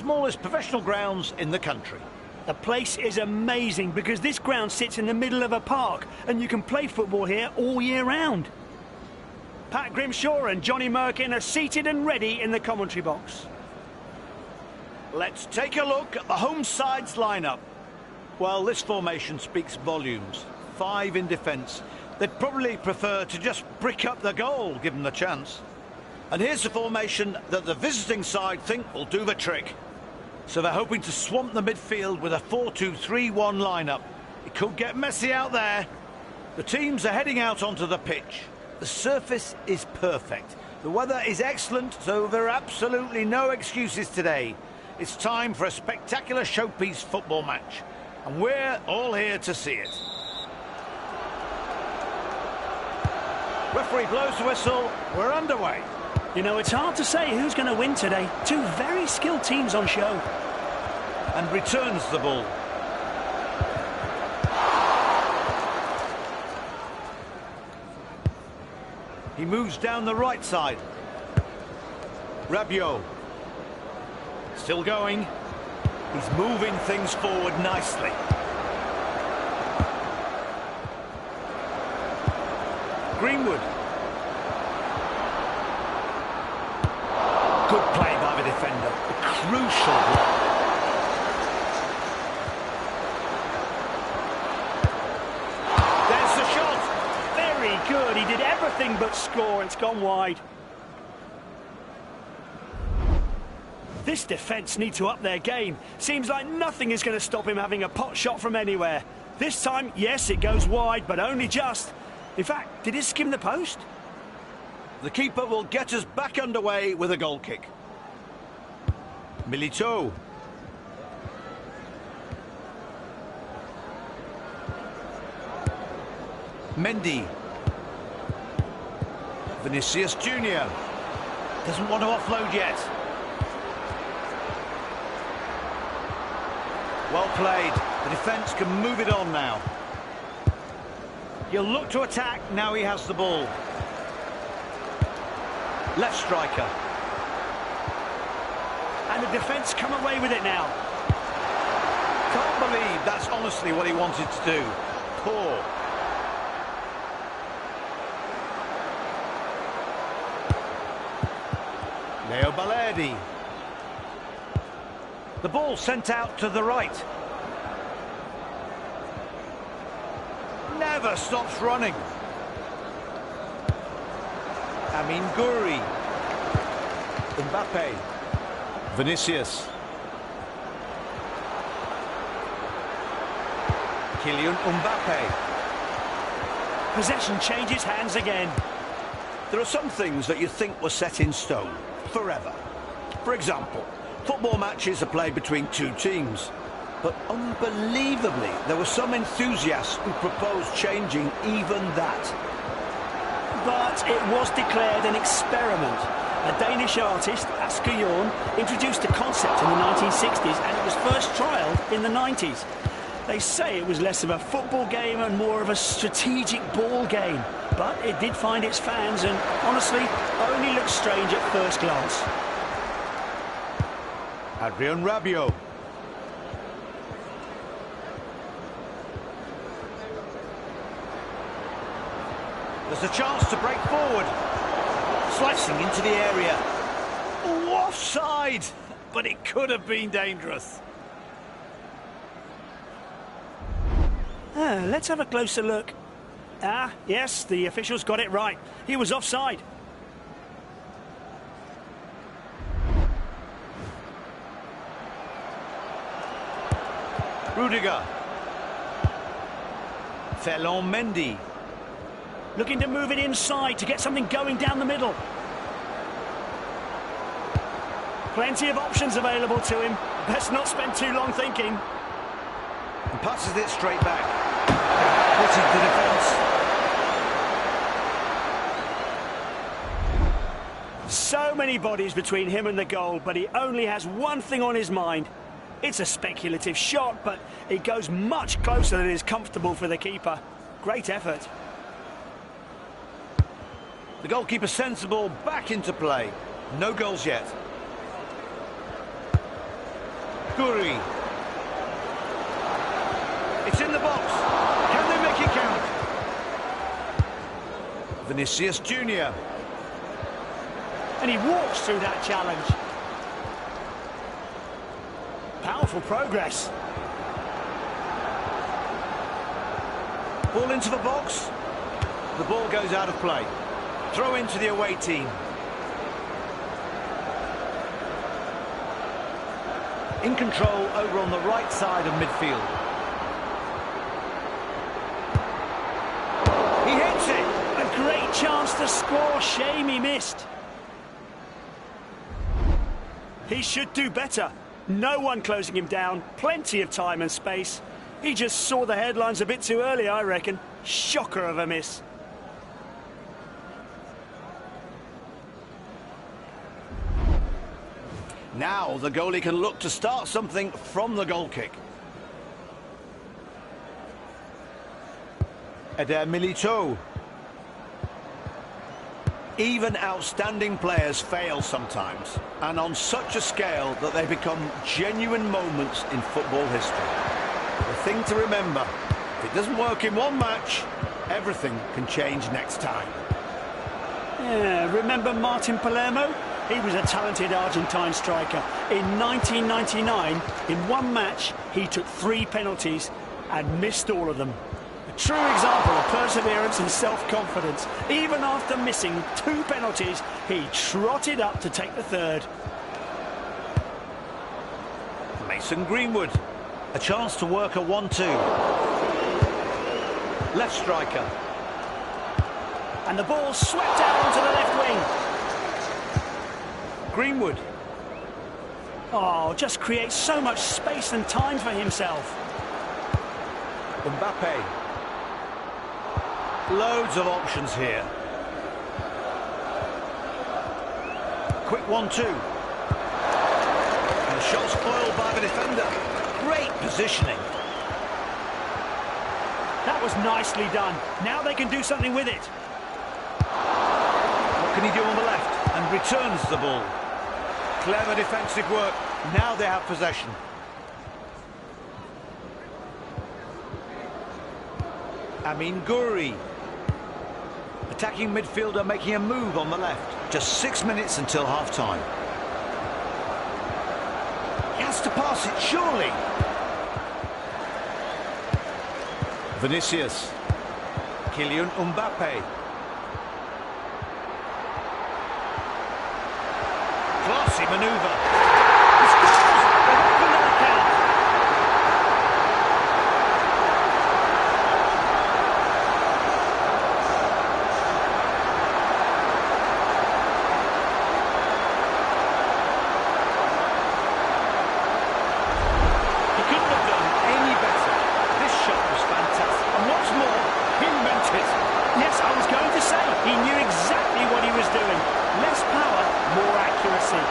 smallest professional grounds in the country. The place is amazing because this ground sits in the middle of a park and you can play football here all year round. Pat Grimshaw and Johnny Merkin are seated and ready in the commentary box. Let's take a look at the home side's lineup. Well, this formation speaks volumes. 5 in defence. They'd probably prefer to just brick up the goal, given the chance. And here's the formation that the visiting side think will do the trick. So they're hoping to swamp the midfield with a 4-2-3-1 lineup. It could get messy out there. The teams are heading out onto the pitch. The surface is perfect. The weather is excellent, so there are absolutely no excuses today. It's time for a spectacular showpiece football match. And we're all here to see it. Referee blows the whistle. We're underway. You know, it's hard to say who's going to win today. 2 very skilled teams on show. And returns the ball. He moves down the right side. Rabiot. Still going. He's moving things forward nicely. Greenwood. Good play by the defender. A crucial block. There's the shot. Very good. He did everything but score. It's gone wide. This defence need to up their game. Seems like nothing is going to stop him having a pot shot from anywhere. This time, yes, it goes wide, but only just. In fact, did it skim the post? The keeper will get us back underway with a goal kick. Milito. Mendy. Vinicius Jr. Doesn't want to offload yet. Well played. The defence can move it on now. He'll look to attack now he has the ball. Left striker. And the defence come away with it now. Can't believe that's honestly what he wanted to do. Poor. Leo Balerdi. The ball sent out to the right. Never stops running. Amin Guri. Mbappe. Vinicius. Kylian Mbappe. Possession changes hands again. There are some things that you think were set in stone forever. For example, football matches are played between 2 teams. But unbelievably, there were some enthusiasts who proposed changing even that. But it was declared an experiment. A Danish artist, Asger Jorn, introduced the concept in the 1960s and it was first trialled in the 90s. They say it was less of a football game and more of a strategic ball game. But it did find its fans and, honestly, only looked strange at first glance. Adrien Rabiot. There's a chance to break forward. Slicing into the area. Oh, offside! But it could have been dangerous. Let's have a closer look. Ah, yes, the officials got it right. He was offside. Rudiger. Ferland Mendy. Looking to move it inside to get something going down the middle. Plenty of options available to him. Best not spend too long thinking. And passes it straight back. Spotted the defence. So many bodies between him and the goal, but he only has one thing on his mind. It's a speculative shot, but it goes much closer than is comfortable for the keeper. Great effort. The goalkeeper sends the ball back into play. No goals yet. Guri. It's in the box. Can they make it count? Vinicius Junior. And he walks through that challenge. Powerful progress. Ball into the box. The ball goes out of play. Throw into the away team. In control over on the right side of midfield. He hits it! A great chance to score. Shame he missed. He should do better. No one closing him down. Plenty of time and space. He just saw the headlines a bit too early, I reckon. Shocker of a miss. Now the goalie can look to start something from the goal kick. Eder Milito. Even outstanding players fail sometimes, and on such a scale that they become genuine moments in football history. The thing to remember, if it doesn't work in one match, everything can change next time. Yeah, remember Martin Palermo? He was a talented Argentine striker. In 1999, in one match, he took 3 penalties and missed all of them. A true example of perseverance and self-confidence. Even after missing 2 penalties, he trotted up to take the 3rd. Mason Greenwood. A chance to work a 1-2. Left striker. And the ball swept out onto the left wing. Greenwood. Oh, just creates so much space and time for himself. Mbappe. Loads of options here. Quick 1-2. And the shot spoiled by the defender. Great positioning. That was nicely done. Now they can do something with it. What can he do on the left? And returns the ball. Clever defensive work. Now they have possession. Amin Guri. Attacking midfielder making a move on the left. Just 6 minutes until half-time. He has to pass it, surely. Vinicius. Kylian Mbappe. Classy manoeuvre. He scores! They've opened their account. He couldn't have done any better. This shot was fantastic. And what's more, he meant it. Yes, I was going to say, he knew exactly what he was doing. Less power, more accuracy.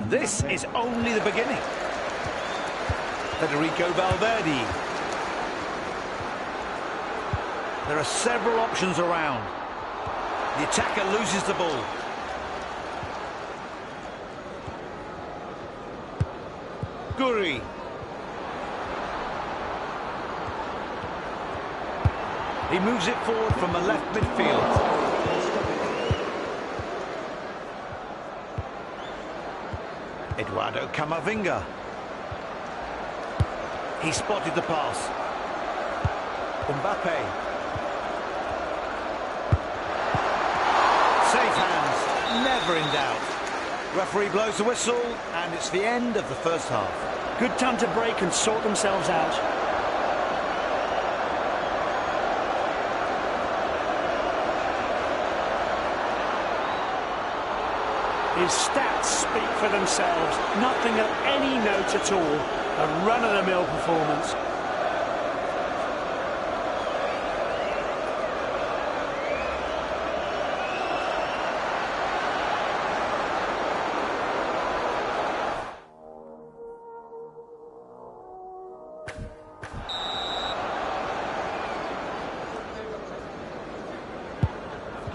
This is only the beginning. Federico Valverde. There are several options around. The attacker loses the ball. Guri. He moves it forward from the left midfield. Eduardo Camavinga. He spotted the pass. Mbappe. Safe hands, never in doubt. Referee blows the whistle, and it's the end of the first half. Good time to break and sort themselves out. His stats speak for themselves. Nothing of any note at all. A run-of-the-mill performance.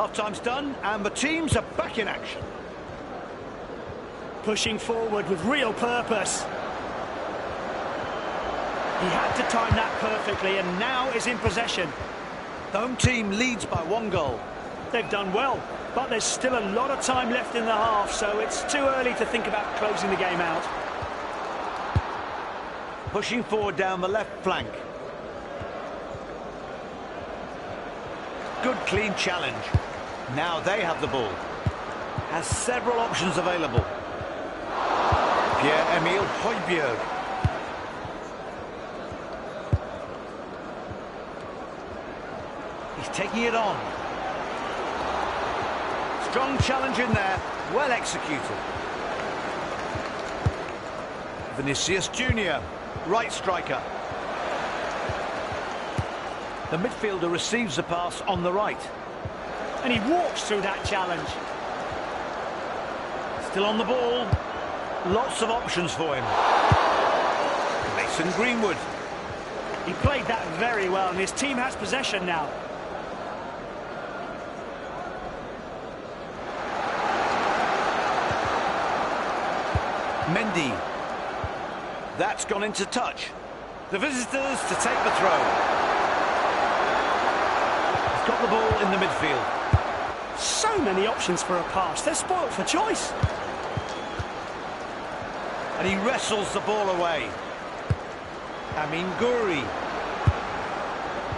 Half-time's done, and the teams are back in action. Pushing forward with real purpose. He had to time that perfectly, and now is in possession. The home team leads by 1 goal. They've done well, but there's still a lot of time left in the half, so it's too early to think about closing the game out. Pushing forward down the left flank. Good clean challenge. Now they have the ball. Has several options available. Pierre-Emile Højbjerg. He's taking it on. Strong challenge in there. Well executed. Vinicius Junior, right striker. The midfielder receives the pass on the right. And he walks through that challenge. Still on the ball. Lots of options for him. Mason Greenwood. He played that very well, and his team has possession now. Mendy. That's gone into touch. The visitors to take the throw. He's got the ball in the midfield. So many options for a pass. They're spoilt for choice. And he wrestles the ball away. Amin Guri.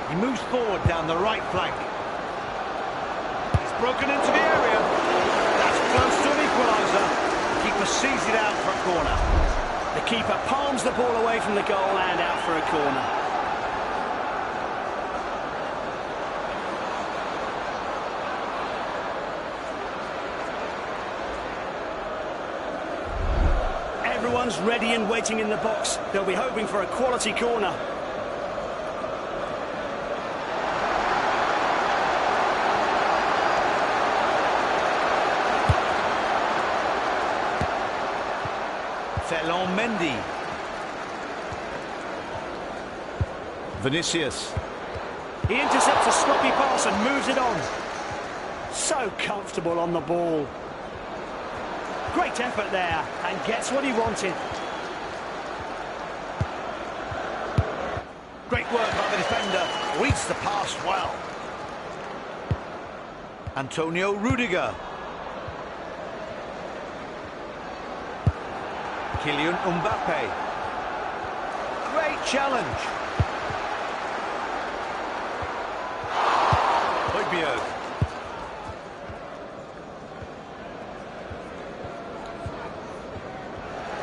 He moves forward down the right flank. He's broken into the area. That's close to an equaliser. The keeper sees it out for a corner. The keeper palms the ball away from the goal and out for a corner. Everyone's ready and waiting in the box. They'll be hoping for a quality corner. Ferland Mendy. Vinicius. He intercepts a sloppy pass and moves it on. So comfortable on the ball. Great effort there, and gets what he wanted. Great work by the defender. Reads the pass well. Antonio Rudiger. Kylian Mbappe. Great challenge. Højbjerg.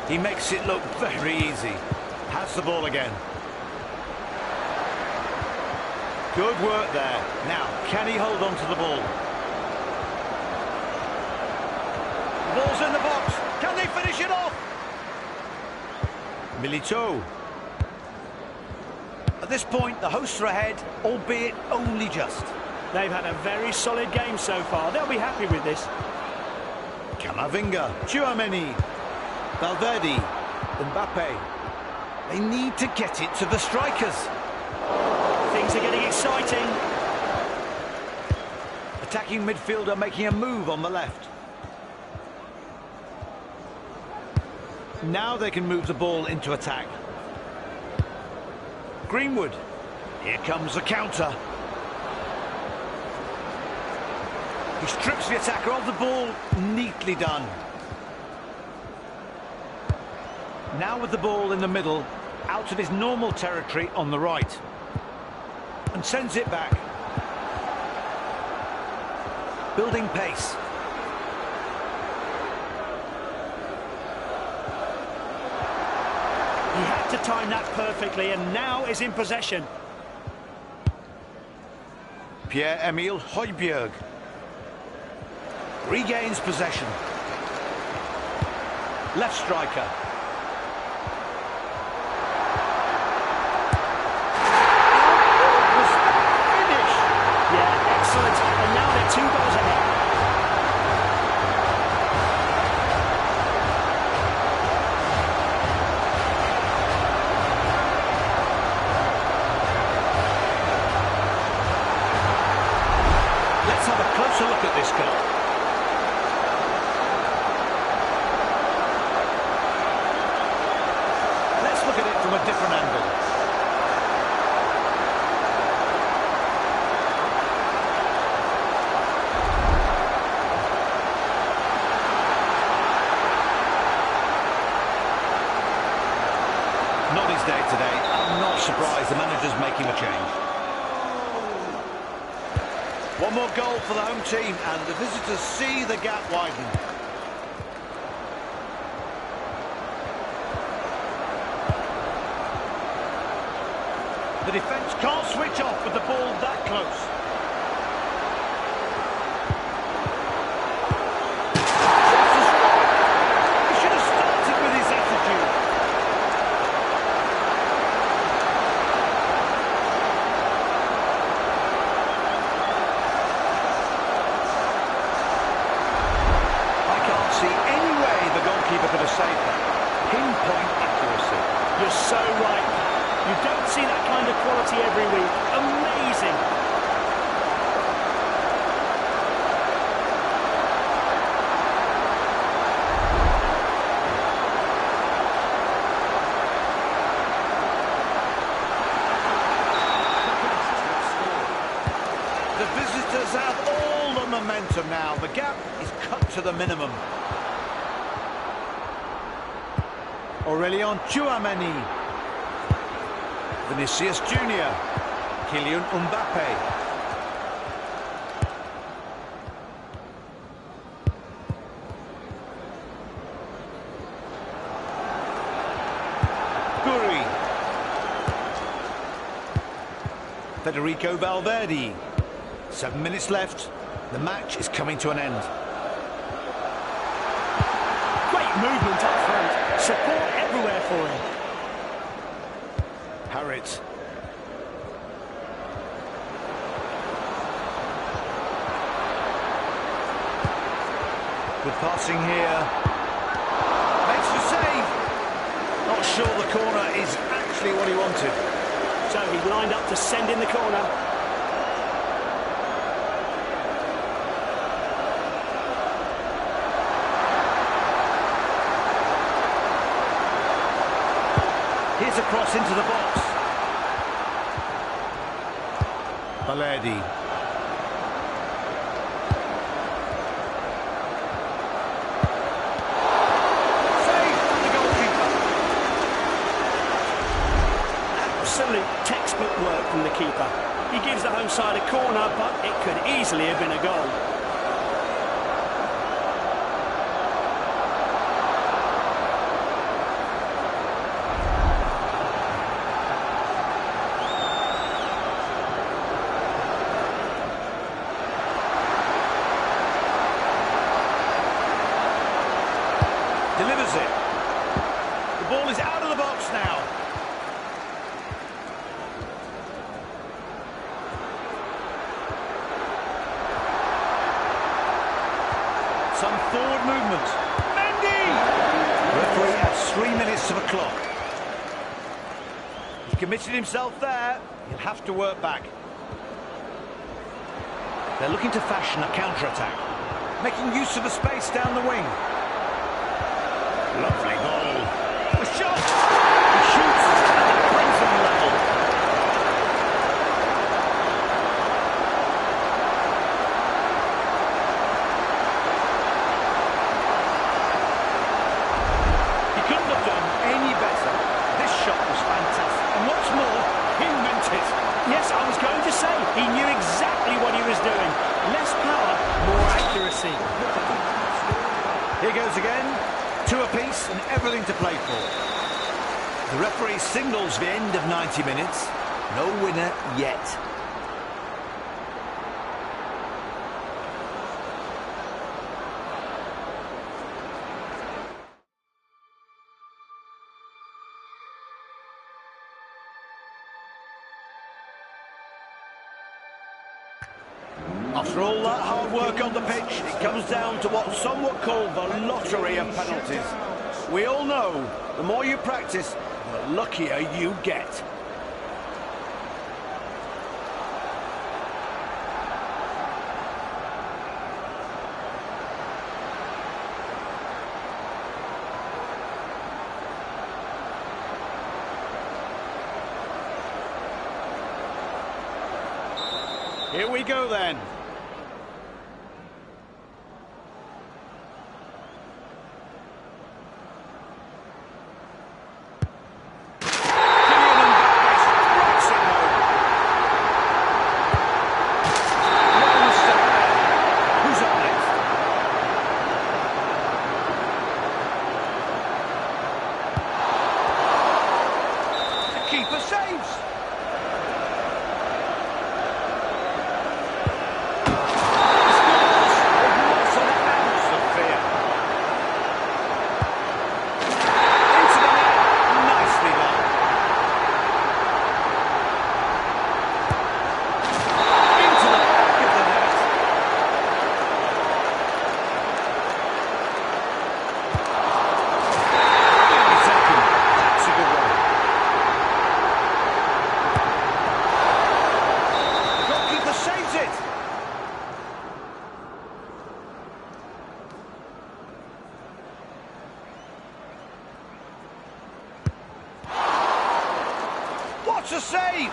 He makes it look very easy. Has the ball again. Good work there. Now, can he hold on to the ball? The ball's in the box. Can they finish it off? Milito. At this point, the hosts are ahead, albeit only just. They've had a very solid game so far. They'll be happy with this. Camavinga, Tchouaméni, Valverde, Mbappe. They need to get it to the strikers. Things are getting exciting. Attacking midfielder making a move on the left. Now they can move the ball into attack. Greenwood. Here comes the counter. He strips the attacker of the ball. Neatly done. Now with the ball in the middle, out of his normal territory on the right. And sends it back. Building pace. He had to time that perfectly, and now is in possession. Pierre-Emile Højbjerg regains possession. Left striker. Finish. Yeah, excellent. And now they're 2 goals ahead. Let's have a closer look look at it from a different angle. Not his day today. I'm not surprised the manager's making a change. One more goal for the home team, and the visitors see the gap widen. The defence can't switch off with the ball that close. He should have started with his attitude. I can't see any way the goalkeeper could have saved that. Pinpoint accuracy. You're so right, Pat. You don't see that kind of quality every week. Amazing. The visitors have all the momentum now. The gap is cut to the minimum. Aurélien Tchouameni. Vinicius Junior, Kylian Mbappe. Guri. Federico Valverde. 7 minutes left. The match is coming to an end. Great movement up front. Support everywhere for him. Harrit. Good passing here. Makes the save. Not sure the corner is actually what he wanted. So he lined up to send in the corner. Here's a cross into the box. Valverde. Save from the goalkeeper. Absolute textbook work from the keeper. He gives the home side a corner, but it could easily have been a goal. Delivers it. The ball is out of the box now. Some forward movement. Mendy! Referee adds 3 minutes to the clock. He's committed himself there. He'll have to work back. They're looking to fashion a counter-attack, making use of the space down the wing. Lovely goal. The shot! He shoots at the crimson level. He couldn't have done any better. This shot was fantastic. And what's more, he meant it. Yes, I was going to say, he knew exactly what he was doing. Less power, more accuracy. Here goes again. 2 apiece and everything to play for. The referee signals the end of 90 minutes. No winner yet. After all that hard work on the pitch, it comes down to what some would call the lottery of penalties. We all know, the more you practice, the luckier you get. Here we go then. Keeper saves. What a save!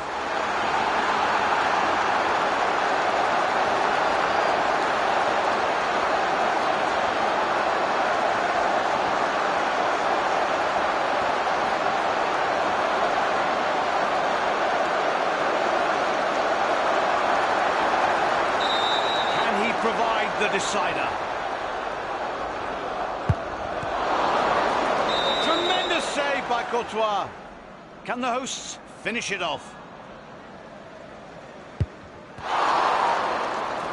Can he provide the decider? Tremendous save by Courtois. Can the hosts finish it off?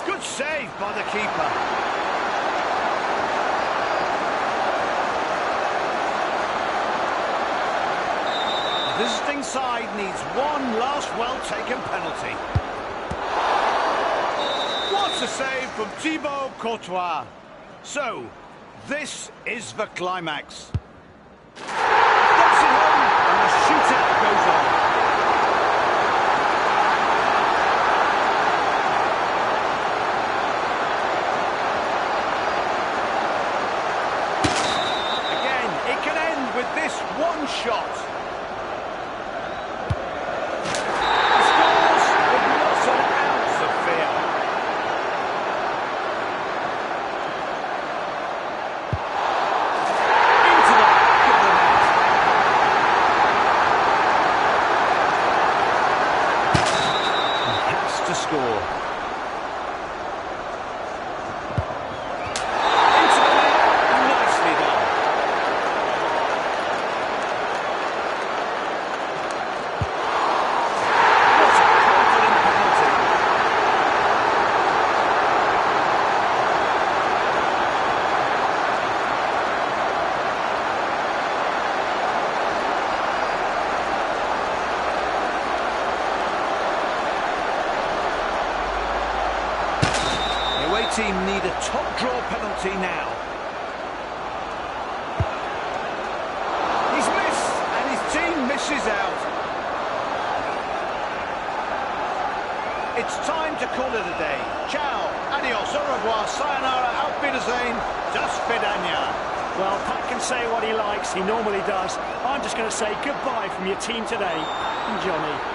Good save by the keeper. The visiting side needs one last well-taken penalty. What a save from Thibaut Courtois. So, this is the climax. That's it home, and the shootout goes on. With this one shot. He scores with not an ounce of fear. Into the back of the net. He has to score. Team need a top draw penalty now. He's missed and his team misses out. It's time to call it a day. Ciao, adios, au revoir, sayonara, auf Wiedersehen, das Vidania. Well, Pat can say what he likes, he normally does. I'm just going to say goodbye from your team today, Johnny.